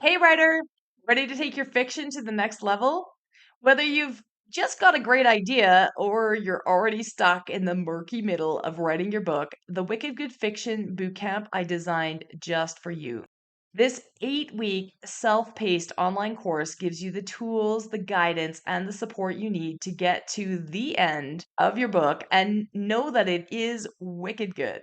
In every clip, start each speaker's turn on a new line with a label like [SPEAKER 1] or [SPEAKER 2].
[SPEAKER 1] Hey, writer, ready to take your fiction to the next level? Whether you've just got a great idea or you're already stuck in the murky middle of writing your book, the Wicked Good Fiction Bootcamp I designed just for you. This 8-week self paced online course gives you the tools, the guidance, and the support you need to get to the end of your book and know that it is wicked good.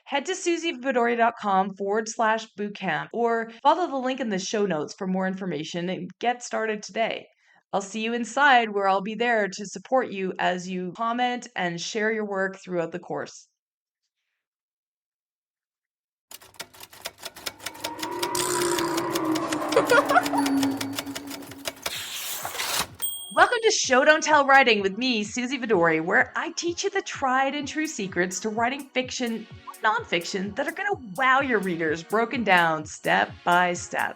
[SPEAKER 1] Head to suzyvidori.com/bootcamp or follow the link in the show notes for more information and get started today. I'll see you inside where I'll be there to support you as you comment and share your work throughout the course. Welcome to Show Don't Tell Writing with me, Suzy Vidori, where I teach you the tried and true secrets to writing fiction, nonfiction that are going to wow your readers, broken down step by step.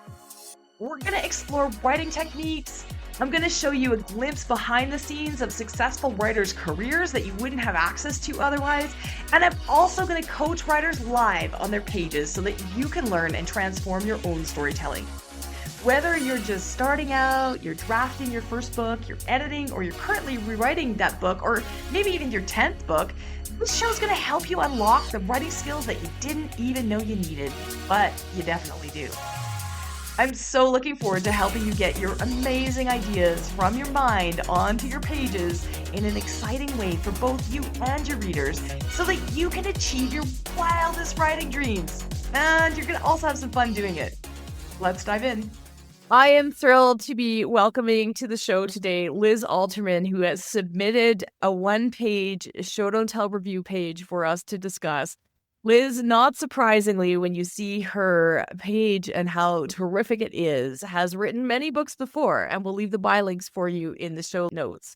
[SPEAKER 1] We're going to explore writing techniques. I'm going to show you a glimpse behind the scenes of successful writers' careers that you wouldn't have access to otherwise. And I'm also going to coach writers live on their pages so that you can learn and transform your own storytelling. Whether you're just starting out, you're drafting your first book, you're editing, or you're currently rewriting that book, or maybe even your 10th book, this show's going to help you unlock the writing skills that you didn't even know you needed, but you definitely do. I'm so looking forward to helping you get your amazing ideas from your mind onto your pages in an exciting way for both you and your readers so that you can achieve your wildest writing dreams. And you're going to also have some fun doing it. Let's dive in. I am thrilled to be welcoming to the show today Liz Alterman, who has submitted a one-page Show Don't Tell review page for us to discuss. Liz, not surprisingly, when you see her page and how terrific it is, has written many books before, and we'll leave the by links for you in the show notes.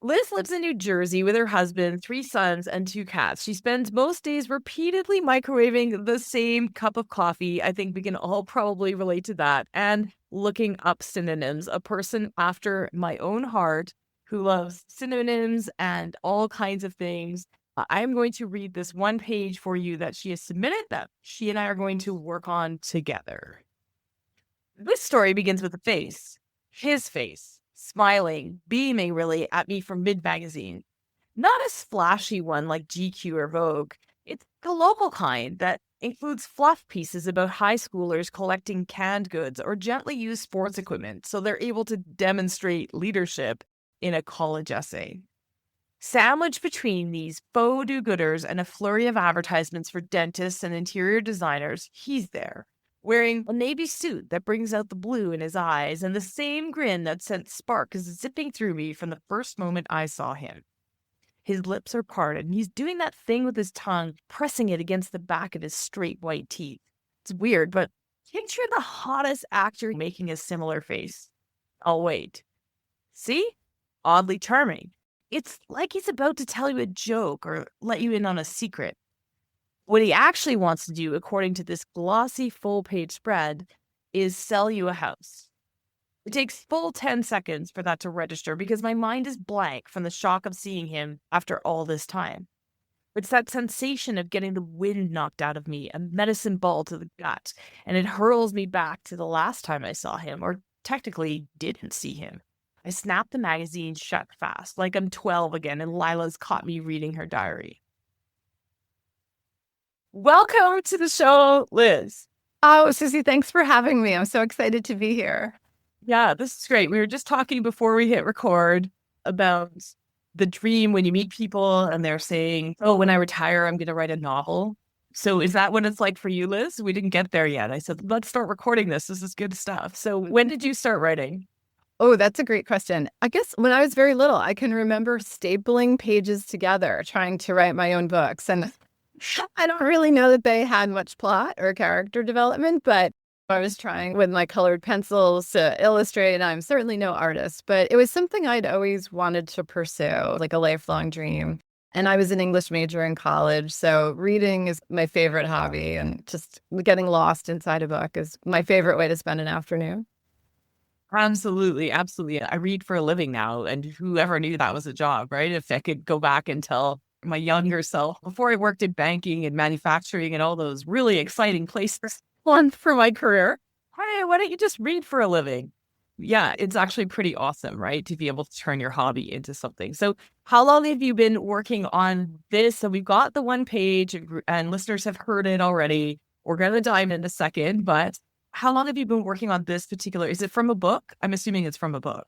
[SPEAKER 1] Liz lives in New Jersey with her husband, 3 sons, and 2 cats. She spends most days repeatedly microwaving the same cup of coffee. I think we can all probably relate to that. And looking up synonyms, a person after my own heart who loves synonyms and all kinds of things. I'm going to read this one page for you that she has submitted that she and I are going to work on together. This story begins with a face, his face, smiling, beaming really at me from Mid Magazine. Not a splashy one like GQ or Vogue. It's the local kind that includes fluff pieces about high schoolers collecting canned goods or gently used sports equipment so they're able to demonstrate leadership in a college essay. Sandwiched between these faux do-gooders and a flurry of advertisements for dentists and interior designers, he's there, wearing a navy suit that brings out the blue in his eyes and the same grin that sent sparks zipping through me from the first moment I saw him. His lips are parted, and he's doing that thing with his tongue, pressing it against the back of his straight white teeth. It's weird, but picture the hottest actor making a similar face. I'll wait. See? Oddly charming. It's like he's about to tell you a joke or let you in on a secret. What he actually wants to do, according to this glossy full-page spread, is sell you a house. It takes full 10 seconds for that to register because my mind is blank from the shock of seeing him after all this time. It's that sensation of getting the wind knocked out of me, a medicine ball to the gut, and it hurls me back to the last time I saw him, or technically didn't see him. I snap the magazine shut fast, like I'm 12 again and Lila's caught me reading her diary. Welcome to the show, Liz.
[SPEAKER 2] Oh, Suzy, thanks for having me. I'm so excited to be here.
[SPEAKER 1] Yeah, this is great. We were just talking before we hit record about the dream when you meet people and they're saying, oh, when I retire, I'm going to write a novel. So is that what it's like for you, Liz? We didn't get there yet. I said, let's start recording this. This is good stuff. So when did you start writing?
[SPEAKER 2] Oh, that's a great question. I guess when I was very little, I can remember stapling pages together, trying to write my own books. And I don't really know that they had much plot or character development, but I was trying with my colored pencils to illustrate. I'm certainly no artist, but it was something I'd always wanted to pursue, like a lifelong dream. And I was an English major in college, so reading is my favorite hobby, and just getting lost inside a book is my favorite way to spend an afternoon.
[SPEAKER 1] Absolutely. Absolutely. I read for a living now, and whoever knew that was a job, right? If I could go back and tell my younger self before I worked in banking and manufacturing and all those really exciting places, one for my career.
[SPEAKER 3] hey, why don't you just read for a living? Yeah, it's actually pretty awesome, right? To be able to turn your hobby into something. So how long have you been working on this? So we've got the one page and listeners have heard it already. We're going to dive in a second, but how long have you been working on this particular? Is it from a book? I'm assuming it's from a book.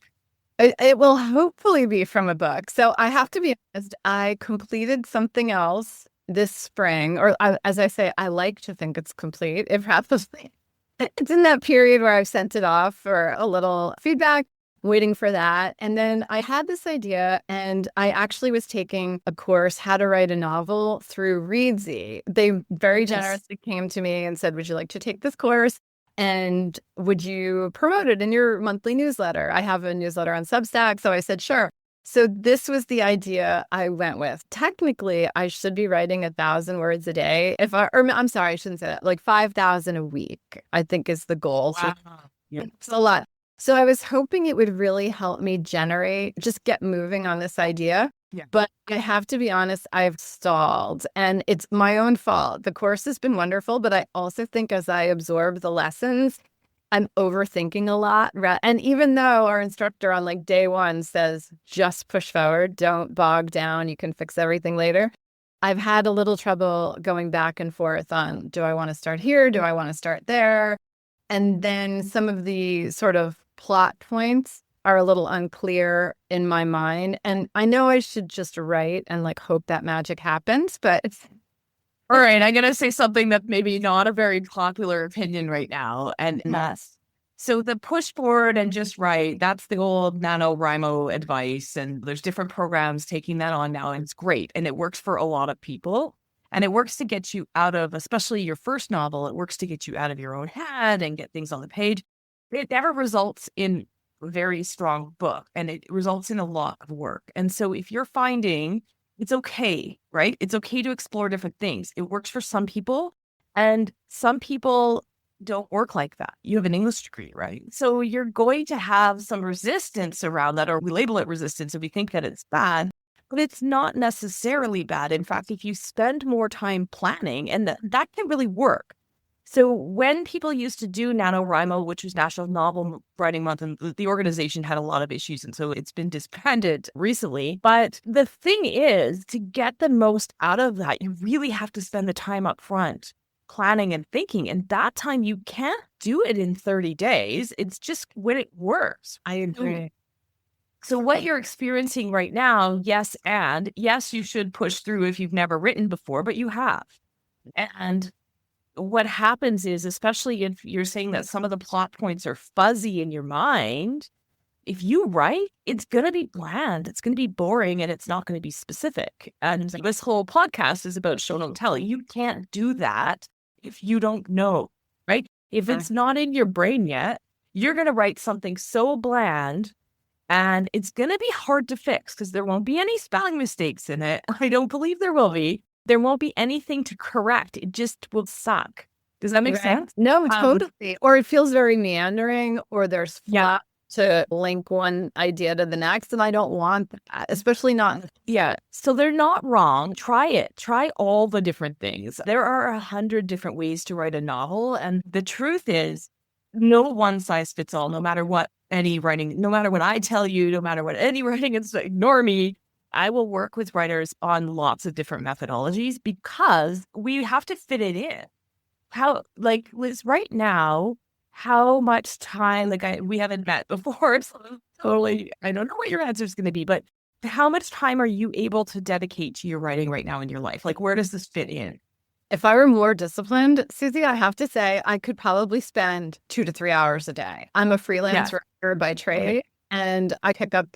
[SPEAKER 2] It will hopefully be from a book. So I have to be honest, I completed something else this spring, or as I say, I like to think it's complete. It probably, it's in that period where I've sent it off for a little feedback, waiting for that. And then I had this idea, and I actually was taking a course, how to write a novel through Readsy. They very generously came to me and said, would you like to take this course? And would you promote it in your monthly newsletter? I have a newsletter on Substack. So I said, sure. So this was the idea I went with. Technically, I should be writing 1,000 words a day. I'm sorry, I shouldn't say that. Like 5,000 a week, I think is the goal.
[SPEAKER 3] Wow.
[SPEAKER 2] So it's a lot. So I was hoping it would really help me just get moving on this idea.
[SPEAKER 3] Yeah.
[SPEAKER 2] But I have to be honest, I've stalled, and it's my own fault. The course has been wonderful, but I also think as I absorb the lessons, I'm overthinking a lot. And even though our instructor on like day one says, just push forward, don't bog down, you can fix everything later. I've had a little trouble going back and forth on, do I want to start here? Do I want to start there? And then some of the sort of plot points are a little unclear in my mind. And I know I should just write and like hope that magic happens, but
[SPEAKER 3] all right, I'm going to say something that maybe not a very popular opinion right now. And that's, so the push forward and just write, that's the old NaNoWriMo advice. And there's different programs taking that on now. And it's great. And it works for a lot of people. And it works to get you out of, especially your first novel, it works to get you out of your own head and get things on the page. It never results in a very strong book, and it results in a lot of work. And so if you're finding it's okay, right? It's okay to explore different things. It works for some people, and some people don't work like that. You have an English degree, right? So you're going to have some resistance around that, or we label it resistance if we think that it's bad, but it's not necessarily bad. In fact, if you spend more time planning, and that can really work. So when people used to do NaNoWriMo, which was National Novel Writing Month, and the organization had a lot of issues, and so it's been disbanded recently. But the thing is, to get the most out of that, you really have to spend the time up front planning and thinking. And that time you can't do it in 30 days. It's just when it works.
[SPEAKER 2] I agree.
[SPEAKER 3] So what you're experiencing right now, yes, you should push through if you've never written before, but you have. And what happens is, especially if you're saying that some of the plot points are fuzzy in your mind, if you write, it's going to be bland, it's going to be boring, and it's not going to be specific. And this whole podcast is about show, don't tell. You can't do that if you don't know, right? If it's not in your brain yet, you're going to write something so bland, and it's going to be hard to fix because there won't be any spelling mistakes in it. I don't believe there will be. There won't be anything to correct. It just will suck. Does that make sense?
[SPEAKER 2] No, totally. Or it feels very meandering, or there's flat to link one idea to the next. And I don't want that, especially not.
[SPEAKER 3] Yeah. So they're not wrong. Try it. Try all the different things. There are 100 different ways to write a novel. And the truth is, no one size fits all, no matter what no matter what I tell you, no matter what any writing is, ignore me. I will work with writers on lots of different methodologies because we have to fit it in. Liz, right now, how much time, we haven't met before, so totally, I don't know what your answer is going to be, but how much time are you able to dedicate to your writing right now in your life? Like, where does this fit in?
[SPEAKER 2] If I were more disciplined, Suzy, I have to say, I could probably spend 2 to 3 hours a day. I'm a freelance writer by trade, and I pick up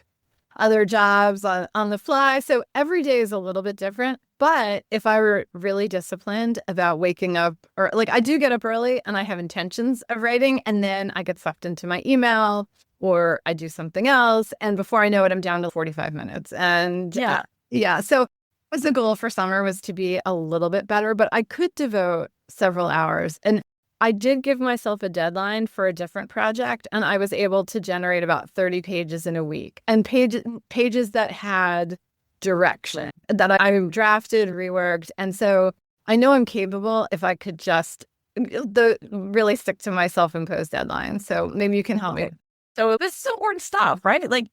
[SPEAKER 2] other jobs on the fly. So every day is a little bit different. But if I were really disciplined about waking up, or I do get up early and I have intentions of writing, and then I get sucked into my email or I do something else. And before I know it, I'm down to 45 minutes. And so the goal for summer was to be a little bit better, but I could devote several hours. And I did give myself a deadline for a different project, and I was able to generate about 30 pages in a week, and pages that had direction, that I drafted, reworked. And so I know I'm capable if I could just really stick to my self-imposed deadlines. So maybe you can help me.
[SPEAKER 3] So this is important stuff, right? Like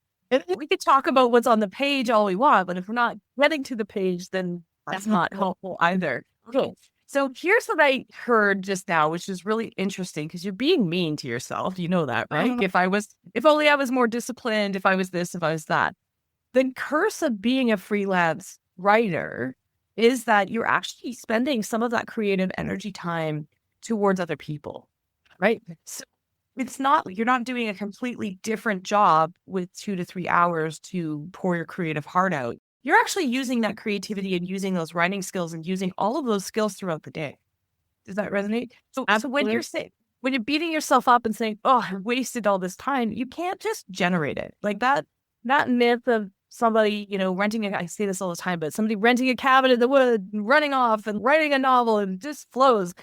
[SPEAKER 3] we could talk about what's on the page all we want, but if we're not getting to the page, then that's not helpful either. Okay. So here's what I heard just now, which is really interesting because you're being mean to yourself. You know that, right? If only I was more disciplined, if I was this, if I was that. The curse of being a freelance writer is that you're actually spending some of that creative energy time towards other people, right? So you're not doing a completely different job with 2 to 3 hours to pour your creative heart out. You're actually using that creativity and using those writing skills and using all of those skills throughout the day. Does that resonate? So when you're beating yourself up and saying, oh, I wasted all this time, you can't just generate it. Like that myth of somebody, I say this all the time, but somebody renting a cabin in the woods, running off and writing a novel and it just flows.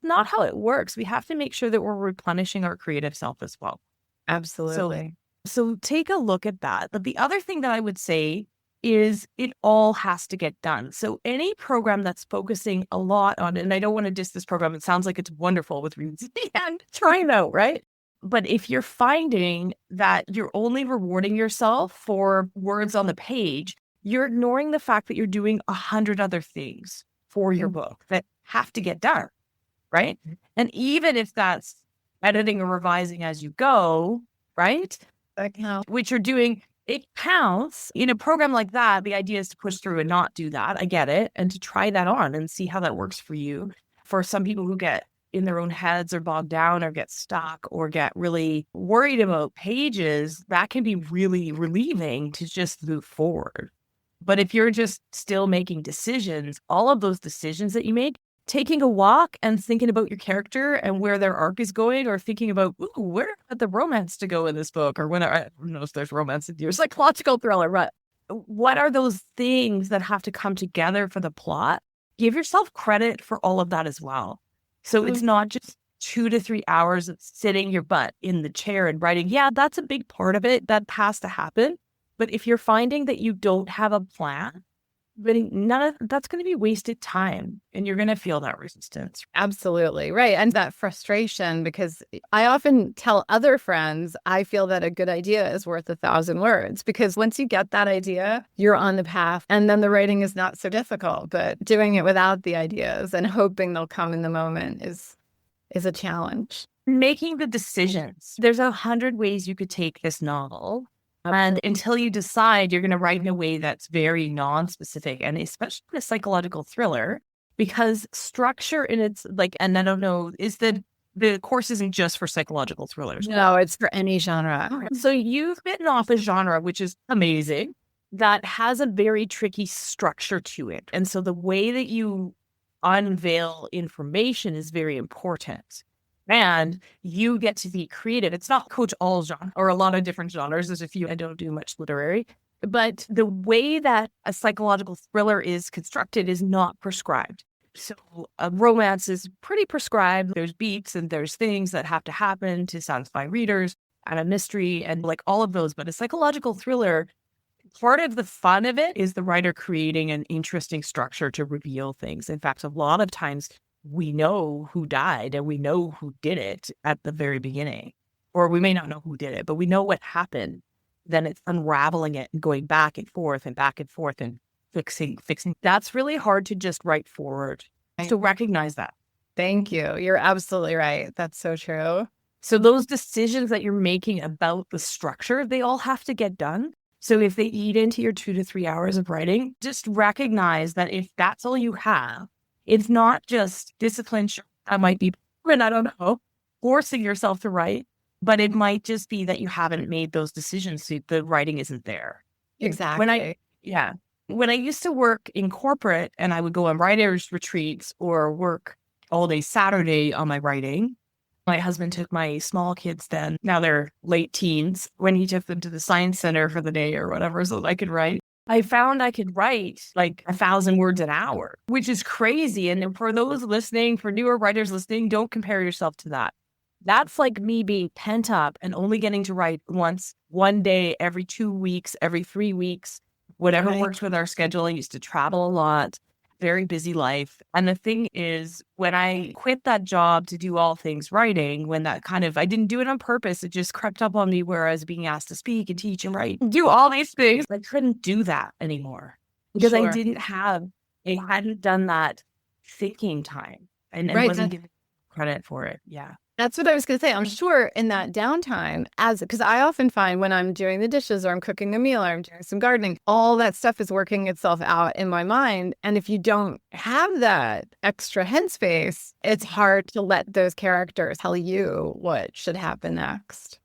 [SPEAKER 3] Not how it works. We have to make sure that we're replenishing our creative self as well.
[SPEAKER 2] Absolutely.
[SPEAKER 3] So take a look at that. But the other thing that I would say is it all has to get done. So any program that's focusing a lot on, and I don't want to diss this program, it sounds like it's wonderful with reads and try it out, right? But if you're finding that you're only rewarding yourself for words on the page, you're ignoring the fact that you're doing 100 other things for your book that have to get done, right? And even if that's editing or revising as you go, right? Which you're doing, it counts. In a program like that, the idea is to push through and not do that. I get it. And to try that on and see how that works for you. For some people who get in their own heads or bogged down or get stuck or get really worried about pages, that can be really relieving to just move forward. But if you're just still making decisions, all of those decisions that you make, taking a walk and thinking about your character and where their arc is going, or thinking about, where are the romance to go in this book, or who knows if there's romance in your psychological thriller, but what are those things that have to come together for the plot? Give yourself credit for all of that as well. So it's not just 2 to 3 hours of sitting your butt in the chair and writing. Yeah, that's a big part of it. That has to happen. But if you're finding that you don't have a plan, then that's going to be wasted time and you're going to feel that resistance.
[SPEAKER 2] Absolutely. Right. And that frustration, because I often tell other friends, I feel that a good idea is worth 1,000 words, because once you get that idea, you're on the path and then the writing is not so difficult, but doing it without the ideas and hoping they'll come in the moment is a challenge.
[SPEAKER 3] Making the decisions. There's 100 ways you could take this novel. And until you decide you're going to write in a way that's very non-specific, and especially a psychological thriller, because structure in its and I don't know, is that the course isn't just for psychological thrillers.
[SPEAKER 2] No, it's for any genre.
[SPEAKER 3] So you've bitten off a genre, which is amazing, that has a very tricky structure to it. And so the way that you unveil information is very important. And you get to be creative. It's not coach all genre or a lot of different genres. There's a few. I don't do much literary. But the way that a psychological thriller is constructed is not prescribed. So a romance is pretty prescribed. There's beats and there's things that have to happen to satisfy readers, and a mystery and all of those. But a psychological thriller, part of the fun of it is the writer creating an interesting structure to reveal things. In fact, a lot of times we know who died and we know who did it at the very beginning, or we may not know who did it, but we know what happened. Then it's unraveling it and going back and forth and fixing. That's really hard to just write forward. So recognize that.
[SPEAKER 2] Thank you. You're absolutely right. That's so true.
[SPEAKER 3] So those decisions that you're making about the structure, they all have to get done. So if they eat into your 2 to 3 hours of writing, just recognize that if that's all you have, it's not just discipline. Sure, that might be, and I don't know, forcing yourself to write, but it might just be that you haven't made those decisions. So the writing isn't there.
[SPEAKER 2] Exactly.
[SPEAKER 3] When I used to work in corporate and I would go on writers' retreats or work all day Saturday on my writing, my husband took my small kids then, now they're late teens, when he took them to the science center for the day or whatever so I could write. I found I could write 1,000 words an hour, which is crazy. And for those listening, for newer writers listening, don't compare yourself to that. That's like me being pent up and only getting to write one day, every 2 weeks, every 3 weeks, whatever works with our schedule. I used to travel a lot. very busy life. And the thing is, when I quit that job to do all things writing, when that kind of, I didn't do it on purpose. It just crept up on me where I was being asked to speak and teach and write, and do all these things. I couldn't do that anymore because I hadn't done that thinking time and
[SPEAKER 2] Right.
[SPEAKER 3] wasn't given credit for it. Yeah.
[SPEAKER 2] That's what I was going to say. I'm sure in that downtime, because I often find when I'm doing the dishes or I'm cooking a meal or I'm doing some gardening, all that stuff is working itself out in my mind. And if you don't have that extra headspace, it's hard to let those characters tell you what should happen next.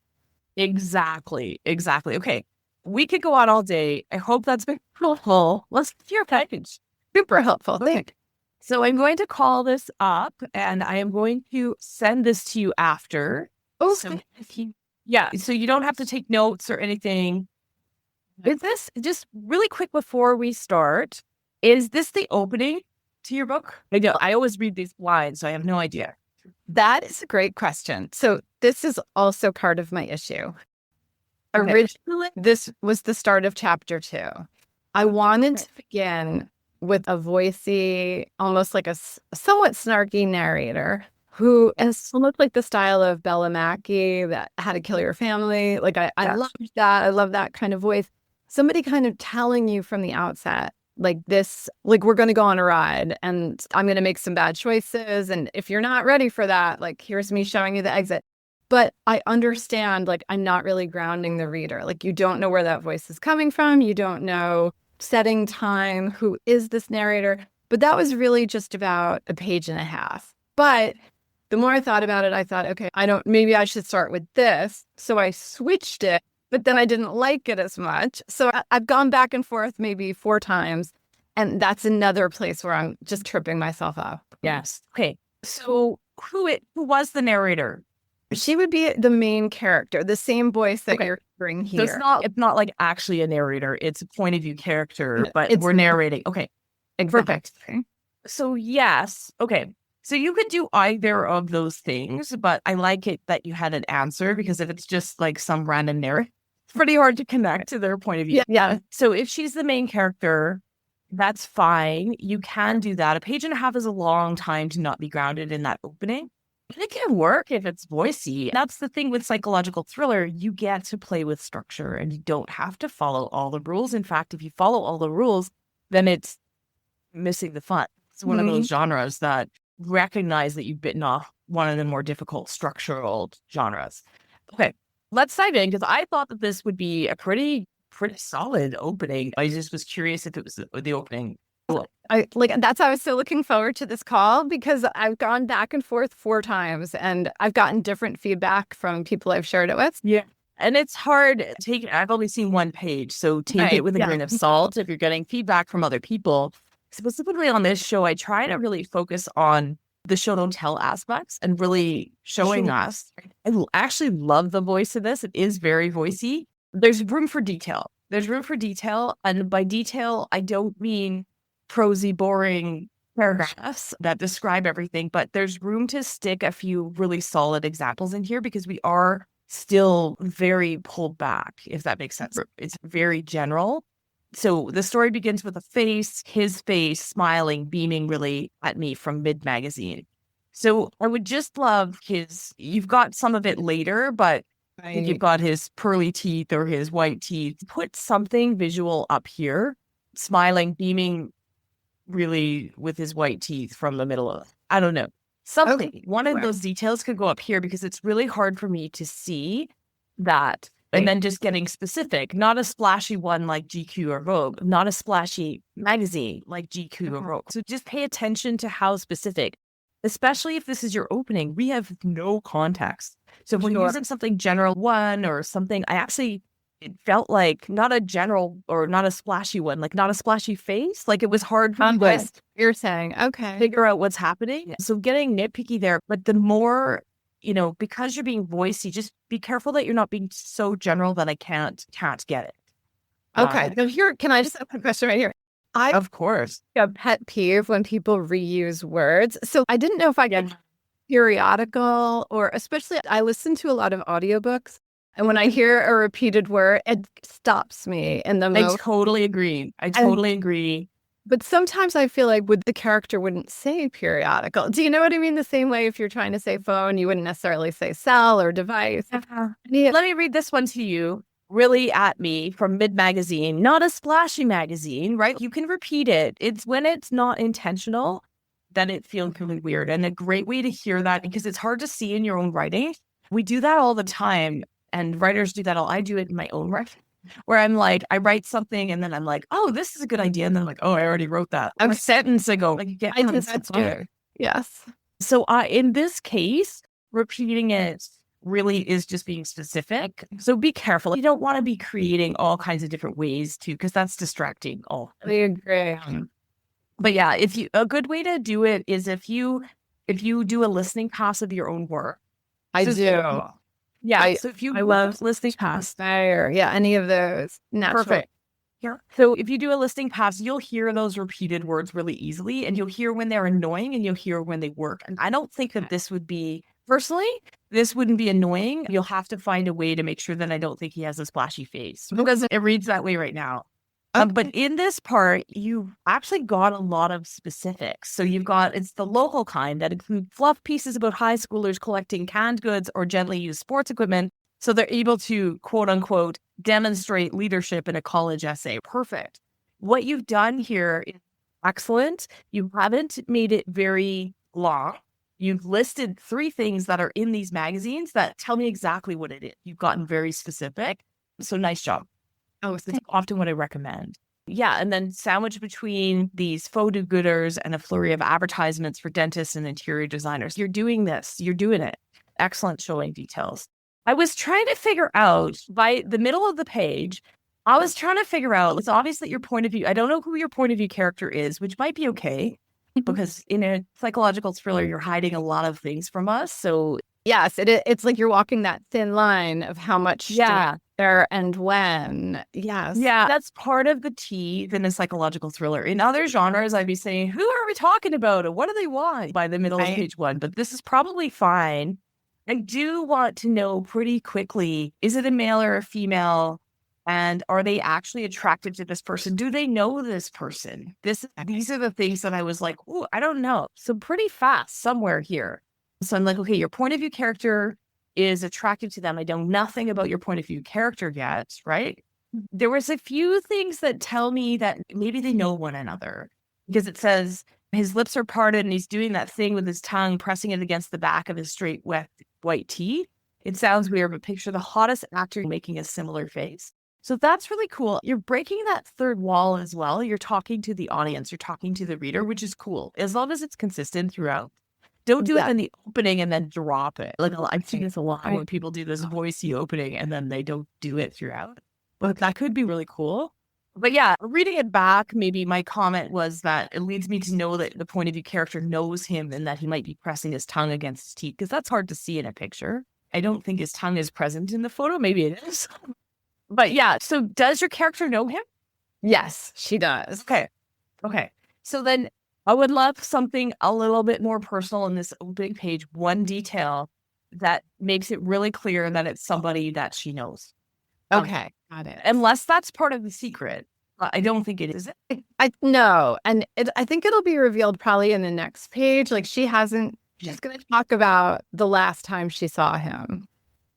[SPEAKER 3] Exactly. Okay. We could go on all day. I hope that's been helpful. Let's do your package.
[SPEAKER 2] Super helpful. Thanks.
[SPEAKER 3] So I'm going to call this up and I am going to send this to you after.
[SPEAKER 2] Oh,
[SPEAKER 3] so so you don't have to take notes or anything. Is this just really quick before we start? Is this the opening to your book? I know I always read these blind, so I have no idea.
[SPEAKER 2] That is a great question. So this is also part of my issue.
[SPEAKER 3] Okay.
[SPEAKER 2] Originally, this was the start of chapter 2. I wanted to begin with a voicey, almost like a somewhat snarky narrator who is almost like the style of Bella Mackie, that How to Kill Your Family. Like I love that. I love that kind of voice. Somebody kind of telling you from the outset, like this, like we're going to go on a ride and I'm going to make some bad choices. And if you're not ready for that, like here's me showing you the exit. But I understand, like I'm not really grounding the reader. Like you don't know where that voice is coming from. You don't know setting time, who is this narrator? But that was really just about a page and a half. But the more I thought about it, I thought, okay, maybe I should start with this. So I switched it, but then I didn't like it as much. So I've gone back and forth maybe 4 times. And that's another place where I'm just tripping myself up.
[SPEAKER 3] Yes. Okay. So who was the narrator?
[SPEAKER 2] She would be the main character, the same voice that you're hearing here.
[SPEAKER 3] So it's not like actually a narrator. It's a point of view character, but we're narrating. Okay.
[SPEAKER 2] Perfect.
[SPEAKER 3] So yes. Okay. So you could do either of those things, but I like it that you had an answer because if it's just like some random narrator, it's pretty hard to connect to their point of view.
[SPEAKER 2] Yeah.
[SPEAKER 3] So if she's the main character, that's fine. You can do that. A page and a half is a long time to not be grounded in that opening. But it can work if it's voicey. That's the thing with psychological thriller. You get to play with structure and you don't have to follow all the rules. In fact, if you follow all the rules, then it's missing the fun. It's one of those genres that recognize that you've bitten off one of the more difficult structural genres. Okay, let's dive in because I thought that this would be a pretty solid opening. I just was curious if it was the opening.
[SPEAKER 2] That's why I was so looking forward to this call because I've gone back and forth 4 times and I've gotten different feedback from people I've shared it with.
[SPEAKER 3] Yeah. And it's hard. I've only seen one page, so take it with a grain of salt if you're getting feedback from other people. Specifically on this show, I try to really focus on the show don't tell aspects and really showing us. I actually love the voice of this. It is very voicey. There's room for detail. And by detail, I don't mean prosy, boring paragraphs that describe everything, but there's room to stick a few really solid examples in here because we are still very pulled back, if that makes sense. It's very general. So the story begins with his face smiling, beaming really at me from mid-magazine. So I would just love you've got some of it later, but I think you've got his pearly teeth or his white teeth. Put something visual up here, smiling, beaming really with his white teeth from the middle of, I don't know, something. Okay. One of those details could go up here because it's really hard for me to see that. And then just getting specific, not a splashy one like GQ or Vogue, not a splashy magazine like GQ or Vogue. So just pay attention to how specific, especially if this is your opening. We have no context. So if we're using something general one or something, it felt like not a general or not a splashy one, like not a splashy face. Like it was hard for me
[SPEAKER 2] You're saying, okay,
[SPEAKER 3] figure out what's happening. So getting nitpicky there, but the more, because you're being voicey, just be careful that you're not being so general that I can't get it.
[SPEAKER 2] Okay. Now here, can I just ask a question right here?
[SPEAKER 3] Of course.
[SPEAKER 2] A pet peeve when people reuse words. So I didn't know if I get periodical or especially I listen to a lot of audiobooks. And when I hear a repeated word, it stops me in the
[SPEAKER 3] I totally agree.
[SPEAKER 2] But sometimes I feel like the character wouldn't say periodical. Do you know what I mean? The same way if you're trying to say phone, you wouldn't necessarily say cell or device.
[SPEAKER 3] Yeah. Let me read this one to you. Really at me from Mid Magazine, not a splashy magazine, right? You can repeat it. It's when it's not intentional, then it feels really weird. And a great way to hear that, because it's hard to see in your own writing. We do that all the time. And writers do that I do it in my own writing, where I'm like, I write something and then I'm like, oh, this is a good idea. And then I'm like, oh, I already wrote that a sentence ago. Like,
[SPEAKER 2] I think that's good. Yes.
[SPEAKER 3] So in this case, repeating it really is just being specific. So be careful. You don't want to be creating all kinds of different ways too, because that's distracting.
[SPEAKER 2] I agree.
[SPEAKER 3] But yeah, a good way to do it is if you do a listening pass of your own work.
[SPEAKER 2] I do.
[SPEAKER 3] Yeah. So I love listening pass.
[SPEAKER 2] Yeah, any of those. Natural.
[SPEAKER 3] Perfect. Yeah. So if you do a listening pass, you'll hear those repeated words really easily, and you'll hear when they're annoying and you'll hear when they work. And I don't think that this wouldn't be annoying. You'll have to find a way to make sure that I don't think he has a splashy face, because it reads that way right now. But in this part, you've actually got a lot of specifics. So it's the local kind that include fluff pieces about high schoolers collecting canned goods or gently used sports equipment. So they're able to, quote unquote, demonstrate leadership in a college essay. Perfect. What you've done here is excellent. You haven't made it very long. You've listed 3 things that are in these magazines that tell me exactly what it is. You've gotten very specific. So nice job. Oh, it's often what I recommend. Yeah. And then sandwich between these faux do-gooders and a flurry of advertisements for dentists and interior designers. You're doing this. You're doing it. Excellent showing details. I was trying to figure out by the middle of the page, it's obvious that your point of view, I don't know who your point of view character is, which might be okay, because in a psychological thriller, you're hiding a lot of things from us. So
[SPEAKER 2] yes, it's like you're walking that thin line of how much there and when. Yes.
[SPEAKER 3] Yeah, that's part of the tease in a psychological thriller. In other genres, I'd be saying, who are we talking about? And what do they want by the middle of page 1? But this is probably fine. I do want to know pretty quickly, is it a male or a female? And are they actually attracted to this person? Do they know this person? These are the things that I was like, oh, I don't know. So pretty fast somewhere here. So I'm like, okay, your point of view character is attracted to them. I know nothing about your point of view character yet, right? There was a few things that tell me that maybe they know one another, because it says his lips are parted and he's doing that thing with his tongue, pressing it against the back of his straight, wet, white teeth. It sounds weird, but picture the hottest actor making a similar face. So that's really cool. You're breaking that third wall as well. You're talking to the audience. You're talking to the reader, which is cool, as long as it's consistent throughout. Don't do it in the opening and then drop it. Like, I've seen this a lot when people do this voicey opening and then they don't do it throughout. But that could be really cool. But yeah, reading it back, maybe my comment was that it leads me to know that the point of view character knows him and that he might be pressing his tongue against his teeth, because that's hard to see in a picture. I don't think his tongue is present in the photo. Maybe it is. But yeah, so does your character know him?
[SPEAKER 2] Yes, she does.
[SPEAKER 3] Okay. So then I would love something a little bit more personal in this big page. One detail that makes it really clear that it's somebody that she knows.
[SPEAKER 2] Okay, got it.
[SPEAKER 3] Unless that's part of the secret. I don't think it is.
[SPEAKER 2] I know. And I think it'll be revealed probably in the next page. Like she's going to talk about the last time she saw him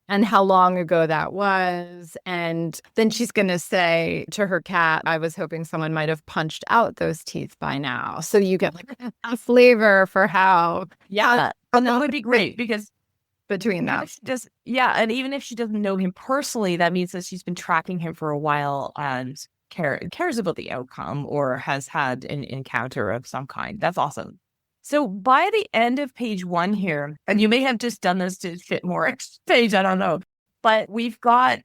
[SPEAKER 2] and how long ago that was. And then she's going to say to her cat, I was hoping someone might have punched out those teeth by now. So you get like a flavor for how.
[SPEAKER 3] Yeah. And that would be great, because
[SPEAKER 2] between them.
[SPEAKER 3] And even if she doesn't know him personally, that means that she's been tracking him for a while and cares about the outcome or has had an encounter of some kind. That's awesome. So by the end of page 1 here, and you may have just done this to fit more page, I don't know, but we've got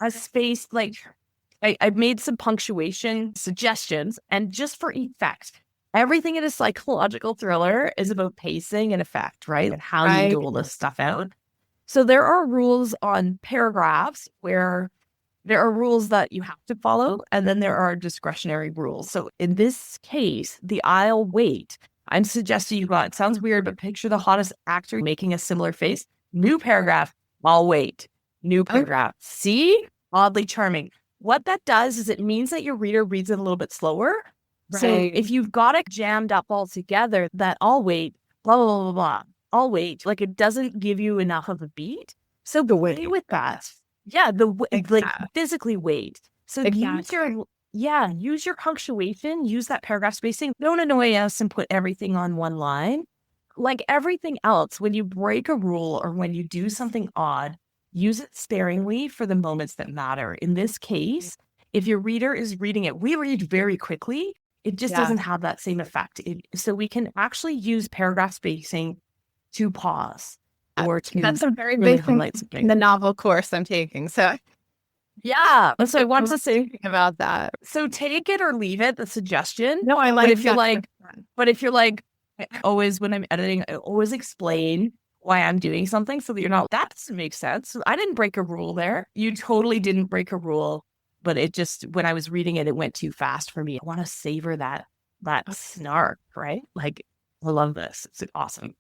[SPEAKER 3] a space, like I've made some punctuation suggestions, and just for effect. Everything in a psychological thriller is about pacing and effect, right? And how you do all this stuff out. So there are rules on paragraphs where there are rules that you have to follow, and then there are discretionary rules. So in this case, the I'll wait. I'm suggesting it sounds weird, but picture the hottest actor making a similar face. New paragraph, I'll wait. New paragraph. See? Oddly charming. What that does is it means that your reader reads it a little bit slower. So if you've got it jammed up all together, that I'll wait, blah, blah, blah, blah, blah, I'll wait. Like it doesn't give you enough of a beat. So the way with that. Yeah. Like physically wait. So use your punctuation, use that paragraph spacing. Don't annoy us and put everything on one line. Like everything else, when you break a rule or when you do something odd, use it sparingly for the moments that matter. In this case, if your reader is reading it, we read very quickly. It just doesn't have that same effect. So we can actually use paragraph spacing to pause or to
[SPEAKER 2] That's a very
[SPEAKER 3] really
[SPEAKER 2] big
[SPEAKER 3] highlight
[SPEAKER 2] thing
[SPEAKER 3] something.
[SPEAKER 2] in the novel course I'm taking. So
[SPEAKER 3] Yeah. So I want to say
[SPEAKER 2] thinking about that.
[SPEAKER 3] So take it or leave it, the suggestion.
[SPEAKER 2] No, I like
[SPEAKER 3] But if you're
[SPEAKER 2] that.
[SPEAKER 3] like, I always, when I'm editing, I always explain why I'm doing something so that you're not, that doesn't make sense. I didn't break a rule there. You totally didn't break a rule, but it just, when I was reading it, it went too fast for me. I want to savor that snark, right? Like, I love this. It's awesome.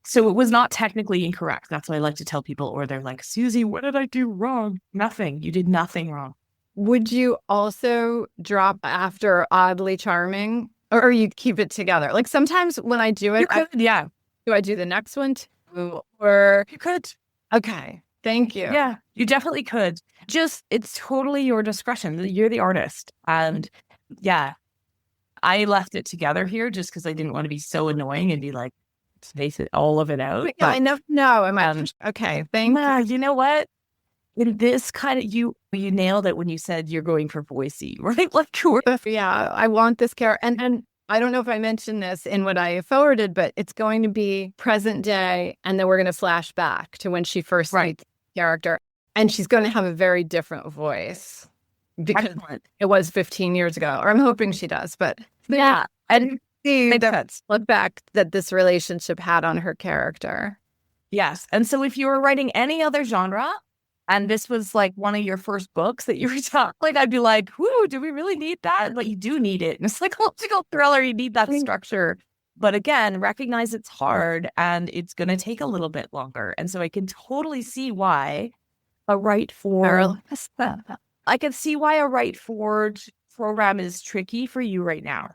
[SPEAKER 3] So it was not technically incorrect. That's what I like to tell people, or they're like, Suzy, what did I do wrong? Nothing. You did nothing wrong.
[SPEAKER 2] Would you also drop after oddly charming, or you keep it together? Like sometimes when I do it,
[SPEAKER 3] You could, yeah.
[SPEAKER 2] do I do the next one too? Or
[SPEAKER 3] You could.
[SPEAKER 2] okay, thank you.
[SPEAKER 3] Yeah, you definitely could. Just, it's totally your discretion. You're the artist. And yeah, I left it together here just because I didn't want to be so annoying and be like, space it all of it out.
[SPEAKER 2] But yeah, I know. No, I'm okay. Thank you.
[SPEAKER 3] You know what? In this kind of, you nailed it when you said you're going for voicey, right? Like,
[SPEAKER 2] Yeah, I want this character. And I don't know if I mentioned this in what I forwarded, but it's going to be present day. And then we're going to flash back to when she first meets the character. And she's going to have a very different voice because it was 15 years ago. Or I'm hoping she does. But
[SPEAKER 3] yeah. And
[SPEAKER 2] see the look back that this relationship had on her character.
[SPEAKER 3] Yes. And so if you were writing any other genre, and this was like one of your first books that you were talking, like I'd be like, whoo, do we really need that? But you do need it. And it's like a psychological thriller, you need that structure. But again, recognize it's hard and it's going to take a little bit longer. And so I can totally see why a write forward, I can see why a write forward program is tricky for you right now.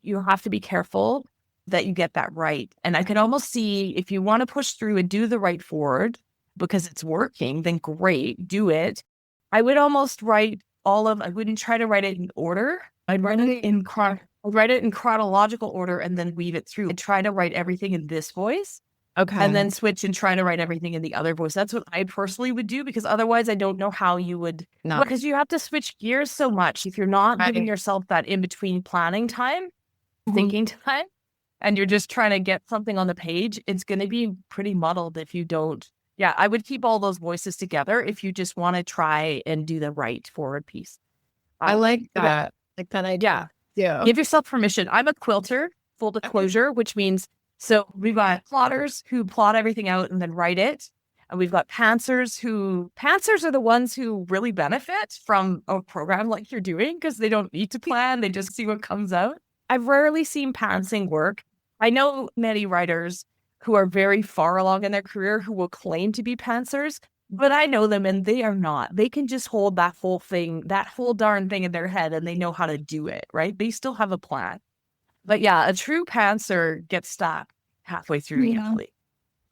[SPEAKER 3] You have to be careful that you get that right. And I can almost see if you want to push through and do the write forward, because it's working, then great, do it. I would almost I wouldn't try to write it in order. I'd write it in chronological order and then weave it through. I'd try to write everything in this voice. Okay. And then switch and try to write everything in the other voice. That's what I personally would do, because otherwise I don't know how you would. No. Because you have to switch gears so much. If you're not giving yourself that in-between planning time, thinking time, and you're just trying to get something on the page, it's going to be pretty muddled if you don't. Yeah, I would keep all those voices together if you just want to try and do the right forward piece.
[SPEAKER 2] I like that. Like that idea. Yeah.
[SPEAKER 3] Give yourself permission. I'm a quilter, full disclosure, which means, so we've got plotters who plot everything out and then write it. And we've got pantsers are the ones who really benefit from a program like you're doing, because they don't need to plan. They just see what comes out. I've rarely seen pantsing work. I know many writers who are very far along in their career who will claim to be pantsers, but I know them and they are not. They can just hold that whole darn thing in their head and they know how to do it, right? They still have a plan. But yeah, a true pantser gets stuck halfway through usually.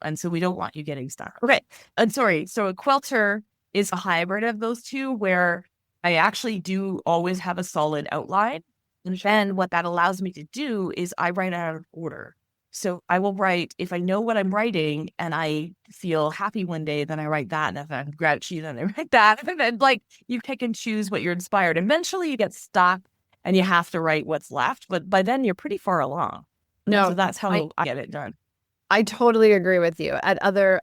[SPEAKER 3] And so we don't want you getting stuck. Okay. And sorry. So a quilter is a hybrid of those two, where I actually do always have a solid outline. And then what that allows me to do is I write out of order. So I will write, if I know what I'm writing and I feel happy one day, then I write that. And if I'm grouchy, then I write that. And then like you pick and choose what you're inspired. Eventually you get stuck and you have to write what's left. But by then you're pretty far along. No, so that's how I get it done.
[SPEAKER 2] I totally agree with you.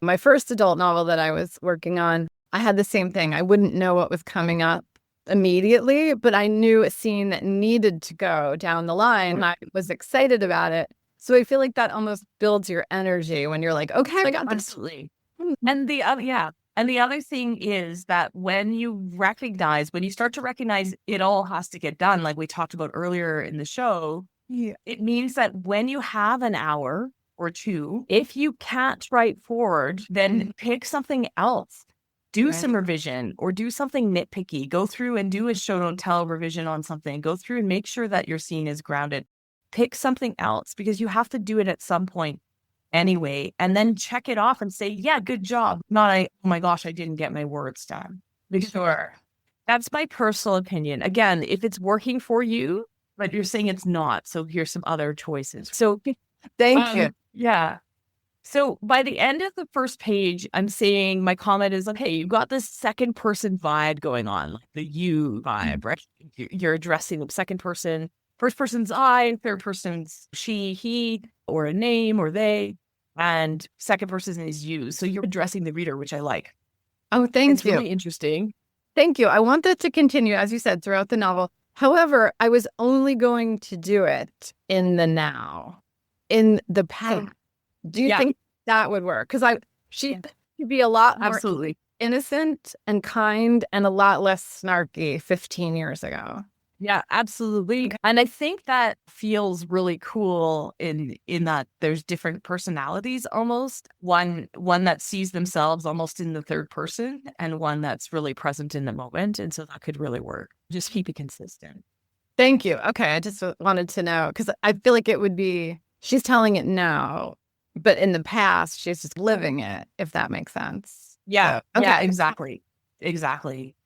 [SPEAKER 2] My first adult novel that I was working on, I had the same thing. I wouldn't know what was coming up immediately, but I knew a scene that needed to go down the line. And I was excited about it. So I feel like that almost builds your energy when you're like, okay, I got this.
[SPEAKER 3] Absolutely. And the other thing is that when you start to recognize it all has to get done, like we talked about earlier in the show, it means that when you have an hour or two, if you can't write forward, then pick something else. do
[SPEAKER 2] Right.
[SPEAKER 3] some revision or do something nitpicky. Go through and do a show don't tell revision on something. Go through and make sure that your scene is grounded. Pick something else because you have to do it at some point anyway, and then check it off and say, yeah, good job. Not, oh my gosh, I didn't get my words done.
[SPEAKER 2] Sure.
[SPEAKER 3] That's my personal opinion. Again, if it's working for you, but you're saying it's not, so here's some other choices. So
[SPEAKER 2] Thank you.
[SPEAKER 3] yeah. So by the end of the first page, I'm saying my comment is like, hey, you've got this second person vibe going on, like the you vibe, right? You're addressing the second person, first person's I, third person's she, he, or a name or they, and second person is you. So you're addressing the reader, which I like.
[SPEAKER 2] Oh, thank
[SPEAKER 3] It's
[SPEAKER 2] you.
[SPEAKER 3] really interesting.
[SPEAKER 2] Thank you. I want that to continue, as you said, throughout the novel. However, I was only going to do it in the now, in the past. Do you think that would work? Because she could be a lot more
[SPEAKER 3] Absolutely.
[SPEAKER 2] innocent and kind and a lot less snarky 15 years ago.
[SPEAKER 3] Yeah, absolutely. And I think that feels really cool in that there's different personalities almost. One that sees themselves almost in the third person and one that's really present in the moment. And so that could really work. Just keep it consistent.
[SPEAKER 2] Thank you. Okay. I just wanted to know because I feel like it would be, she's telling it now, but in the past, she's just living it, if that makes sense.
[SPEAKER 3] Yeah.
[SPEAKER 2] So, okay.
[SPEAKER 3] Yeah, exactly. Exactly.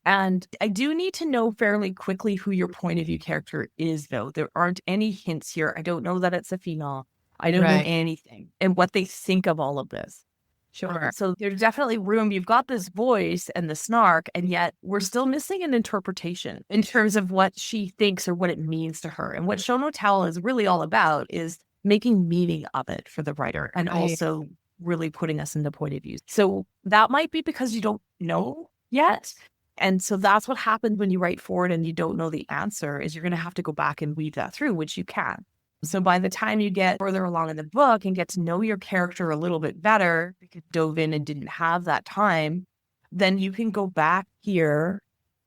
[SPEAKER 3] And I do need to know fairly quickly who your point of view character is, though. There aren't any hints here. I don't know that it's a female. I don't know
[SPEAKER 2] Right.
[SPEAKER 3] anything and what they think of all of this.
[SPEAKER 2] Sure.
[SPEAKER 3] So there's definitely room. You've got this voice and the snark, and yet we're still missing an interpretation in terms of what she thinks or what it means to her. And what Show No Tell is really all about is making meaning of it for the writer and
[SPEAKER 2] Right.
[SPEAKER 3] also really putting us in the point of view. So that might be because you don't know yet. And so that's what happens when you write forward and you don't know the answer is you're going to have to go back and weave that through, which you can. So by the time you get further along in the book and get to know your character a little bit better, because you dove in and didn't have that time, then you can go back here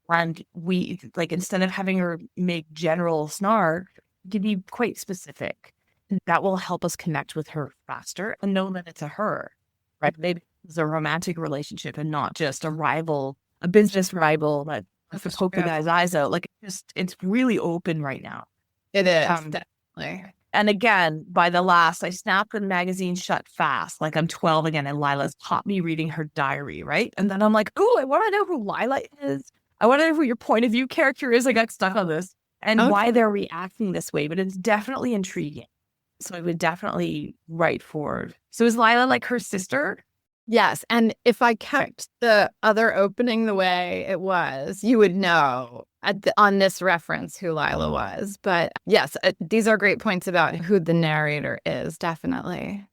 [SPEAKER 3] and we, like, instead of having her make general snark, you can be quite specific. That will help us connect with her faster and know that it's a her, right? Maybe it's a romantic relationship and not just a rival, a business rival that has to poke the guy's eyes out. Like, it's really open right now.
[SPEAKER 2] It is, definitely.
[SPEAKER 3] And again, by the last, I snapped the magazine shut fast. Like I'm 12 again, and Lila's caught me reading her diary, right? And then I'm like, oh, I want to know who Lila is. I want to know who your point of view character is. I got stuck on this and why they're reacting this way, but it's definitely intriguing. So I would definitely write forward. So is Lila like her sister?
[SPEAKER 2] Yes. And if I kept the other opening the way it was, you would know on this reference who Lila was. But yes, these are great points about who the narrator is, definitely.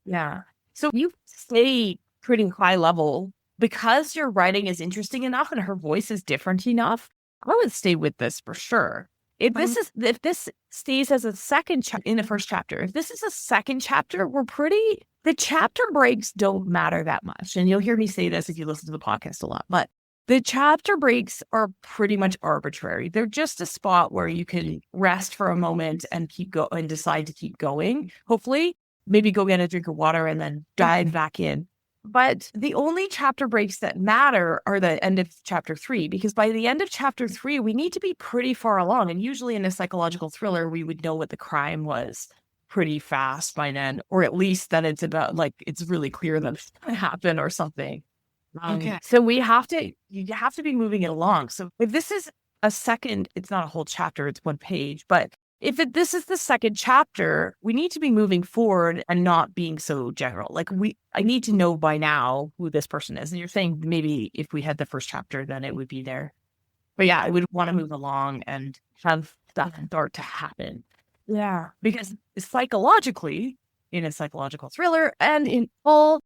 [SPEAKER 3] Yeah. So you stay pretty high level because your writing is interesting enough and her voice is different enough. I would stay with this for sure. If this stays as a second in the first chapter, if this is a second chapter, the chapter breaks don't matter that much. And you'll hear me say this if you listen to the podcast a lot, but the chapter breaks are pretty much arbitrary. They're just a spot where you can rest for a moment and and decide to keep going. Hopefully, maybe go get a drink of water and then dive back in. But the only chapter breaks that matter are the end of chapter 3, because by the end of chapter 3, we need to be pretty far along. And usually in a psychological thriller, we would know what the crime was pretty fast by then, or at least that it's about, like, it's really clear that it's going to happen or something.
[SPEAKER 2] Okay.
[SPEAKER 3] So you have to be moving it along. So if this is a second, it's not a whole chapter, it's one page, but if this is the second chapter, we need to be moving forward and not being so general. Like I need to know by now who this person is. And you're saying maybe if we had the first chapter, then it would be there. But yeah, I would want to move along and have that start to happen. Yeah. Because psychologically, in a psychological thriller and in all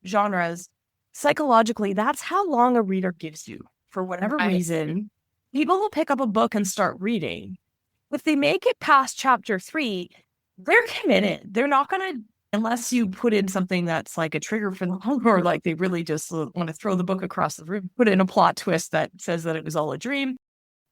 [SPEAKER 3] genres, psychologically, that's how long a reader gives you. For whatever reason, people will pick up a book and start reading. If they make it past chapter 3, they're committed. They're not going to, unless you put in something that's like a trigger for them, or like they really just want to throw the book across the room, put in a plot twist that says that it was all a dream.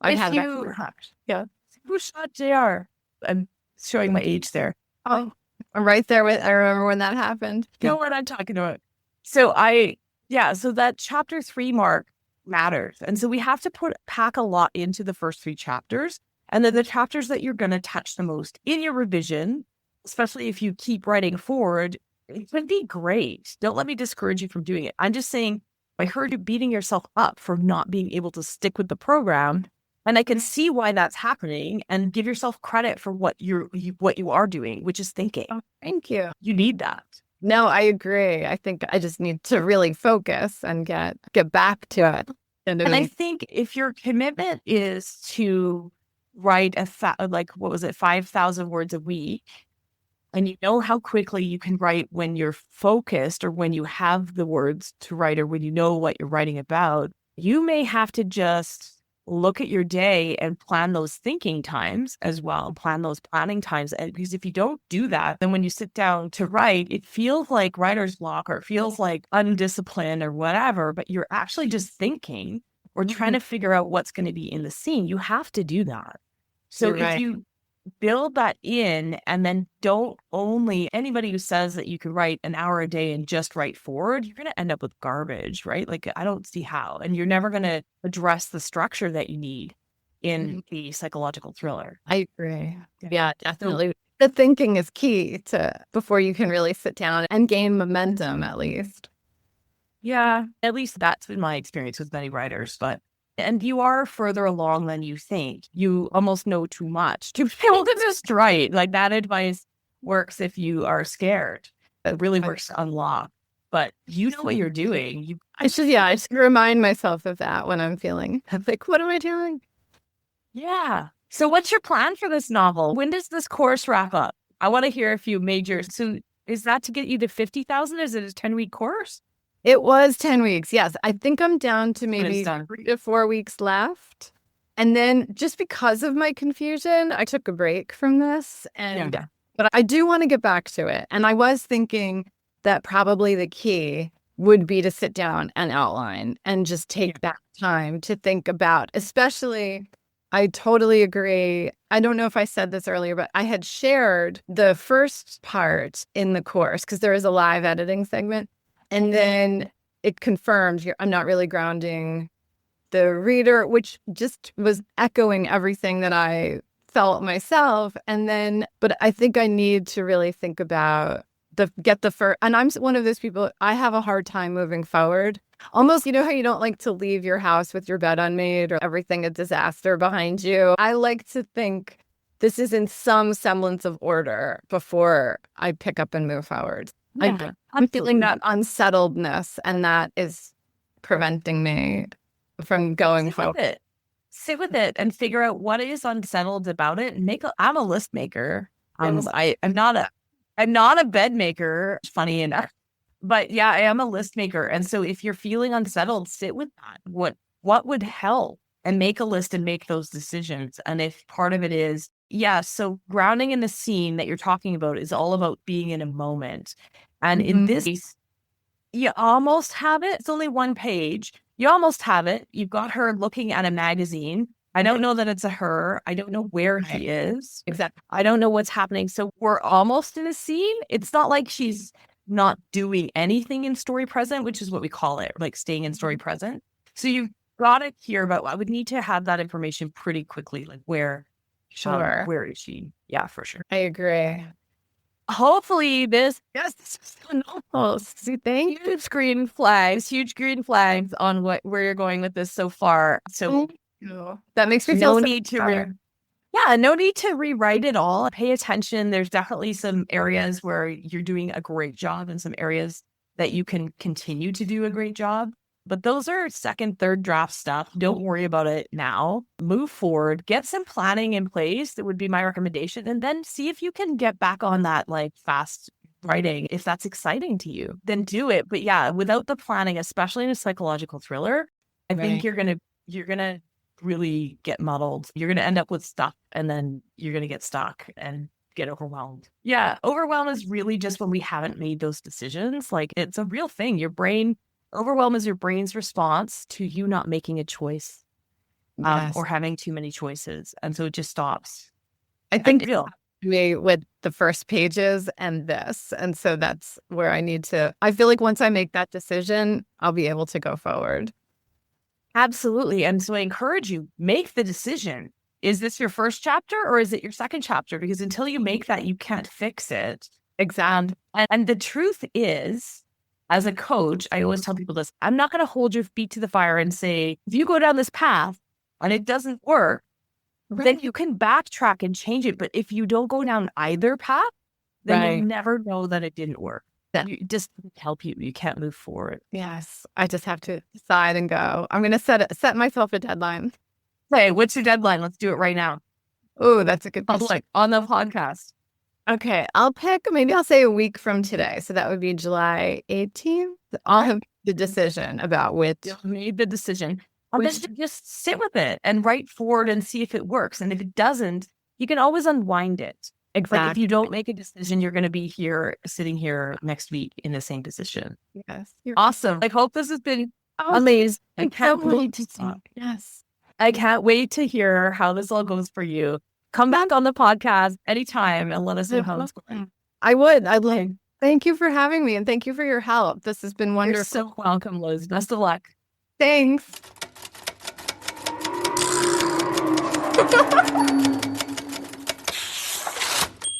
[SPEAKER 2] I've had that.
[SPEAKER 3] Yeah. Who shot JR? I'm showing my age there.
[SPEAKER 2] Oh, I'm right there I remember when that happened.
[SPEAKER 3] You know what I'm talking about. So I Yeah. So that chapter 3 mark matters. And so we have to pack a lot into the first 3 chapters. And then the chapters that you're going to touch the most in your revision, especially if you keep writing forward, it would be great. Don't let me discourage you from doing it. I'm just saying, I heard you beating yourself up for not being able to stick with the program. And I can see why that's happening, and give yourself credit for what you are doing, which is thinking.
[SPEAKER 2] Oh, thank you.
[SPEAKER 3] You need that.
[SPEAKER 2] No, I agree. I think I just need to really focus and get back to it.
[SPEAKER 3] And I think if your commitment is to write 5,000 words a week, and you know how quickly you can write when you're focused, or when you have the words to write, or when you know what you're writing about, you may have to just look at your day and plan those thinking times as well, plan those planning times. And because if you don't do that, then when you sit down to write, it feels like writer's block, or it feels like undisciplined or whatever, but you're actually just thinking or trying to figure out what's going to be in the scene. You have to do that. So if you build that in, and then don't only anybody who says that you can write an hour a day and just write forward, you're going to end up with garbage, right? Like, I don't see how. And you're never going to address the structure that you need in the psychological thriller.
[SPEAKER 2] I agree. Yeah, definitely. The thinking is key before you can really sit down and gain momentum, at least.
[SPEAKER 3] Yeah, at least that's been my experience with many writers. And you are further along than you think. You almost know too much to be able to just write. Like, that advice works if you are scared. It really works to unlock. But you know what you're doing.
[SPEAKER 2] I should remind myself of that when I'm feeling like, what am I doing?
[SPEAKER 3] Yeah. So what's your plan for this novel? When does this course wrap up? I want to hear a few majors. So is that to get you to 50,000? Is it a 10-week course?
[SPEAKER 2] It was 10 weeks. Yes. I think I'm down to maybe 3 to 4 weeks left. And then just because of my confusion, I took a break from this. But I do want to get back to it. And I was thinking that probably the key would be to sit down and outline and just take that time to think about, especially, I totally agree. I don't know if I said this earlier, but I had shared the first part in the course because there is a live editing segment. And then it confirmed I'm not really grounding the reader, which just was echoing everything that I felt myself. But I think I need to really think about and I'm one of those people, I have a hard time moving forward. Almost, you know how you don't like to leave your house with your bed unmade or everything a disaster behind you? I like to think this is in some semblance of order before I pick up and move forward.
[SPEAKER 3] Yeah.
[SPEAKER 2] I'm feeling that unsettledness, and that is preventing me from going forward.
[SPEAKER 3] Sit with it and figure out what is unsettled about it. And I'm a list maker. I'm not a bed maker, funny enough. But yeah, I am a list maker. And so if you're feeling unsettled, sit with that. What would help? And make a list and make those decisions. And if part of it is, so grounding in the scene that you're talking about is all about being in a moment. And in this case, you almost have it. It's only 1 page. You almost have it. You've got her looking at a magazine. I don't know that it's a her. I don't know where he is. Exactly. I don't know what's happening. So we're almost in a scene. It's not like she's not doing anything in story present, which is what we call it, like staying in story present. So you've got to hear about, I would need to have that information pretty quickly. Like where is she? Yeah, for sure.
[SPEAKER 2] I agree.
[SPEAKER 3] Hopefully this
[SPEAKER 2] is so novel.
[SPEAKER 3] huge green flags on where you're going with this so far. So
[SPEAKER 2] that makes me feel
[SPEAKER 3] no need to rewrite it all. Pay attention. There's definitely some areas where you're doing a great job and some areas that you can continue to do a great job. But those are second, third draft stuff. Don't worry about it now. Move forward. Get some planning in place. That would be my recommendation. And then see if you can get back on that like fast writing. If that's exciting to you, then do it. But yeah, without the planning, especially in a psychological thriller, I think you're gonna really get muddled. You're gonna end up with stuff, and then you're gonna get stuck and get overwhelmed. Yeah, overwhelm is really just when we haven't made those decisions. Like, it's a real thing. Overwhelm is your brain's response to you not making a choice or having too many choices. And so it just stops.
[SPEAKER 2] I think me with the first pages and this. And so that's where I feel like once I make that decision, I'll be able to go forward.
[SPEAKER 3] Absolutely. And so I encourage you, make the decision. Is this your first chapter or is it your second chapter? Because until you make that, you can't fix it.
[SPEAKER 2] Exactly.
[SPEAKER 3] And the truth is, as a coach, I always tell people this, I'm not going to hold your feet to the fire and say, if you go down this path and it doesn't work, then you can backtrack and change it. But if you don't go down either path, then you never know that it didn't work. That it just doesn't help you. You can't move forward.
[SPEAKER 2] Yes. I just have to decide and go. I'm going to set myself a deadline.
[SPEAKER 3] Hey, what's your deadline? Let's do it right now.
[SPEAKER 2] Oh, that's a good question.
[SPEAKER 3] Public on the podcast.
[SPEAKER 2] Okay. Maybe I'll say a week from today. So that would be July 18th. I'll have the decision about which.
[SPEAKER 3] You made the decision. Just sit with it and write forward and see if it works. And if it doesn't, you can always unwind it.
[SPEAKER 2] Exactly.
[SPEAKER 3] Like if you don't make a decision, you're going to be sitting here next week in the same position.
[SPEAKER 2] Yes.
[SPEAKER 3] Awesome. I hope this has been amazing. I can't wait to
[SPEAKER 2] see. Yes.
[SPEAKER 3] I can't wait to hear how this all goes for you. Come back on the podcast anytime and let us know how it's going.
[SPEAKER 2] I would. I'd like. Thank you for having me and thank you for your help. This has been wonderful.
[SPEAKER 3] You're so welcome, Liz. Best of luck.
[SPEAKER 2] Thanks.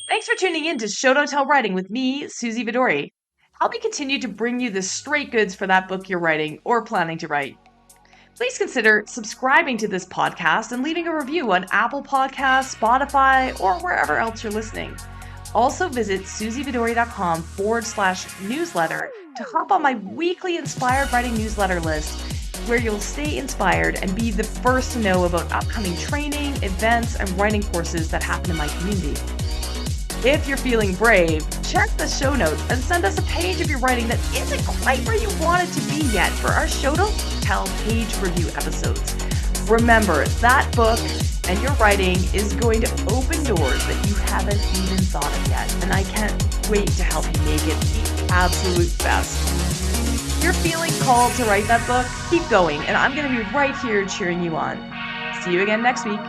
[SPEAKER 1] Thanks for tuning in to Show Don't Tell Writing with me, Suzy Vidori. Help me continue to bring you the straight goods for that book you're writing or planning to write. Please consider subscribing to this podcast and leaving a review on Apple Podcasts, Spotify, or wherever else you're listening. Also visit suzyvidori.com/newsletter to hop on my weekly inspired writing newsletter list, where you'll stay inspired and be the first to know about upcoming training, events, and writing courses that happen in my community. If you're feeling brave, check the show notes and send us a page of your writing that isn't quite where you want it to be yet for our Show Don't Tell page review episodes. Remember, that book and your writing is going to open doors that you haven't even thought of yet, and I can't wait to help you make it the absolute best. If you're feeling called to write that book, keep going, and I'm going to be right here cheering you on. See you again next week.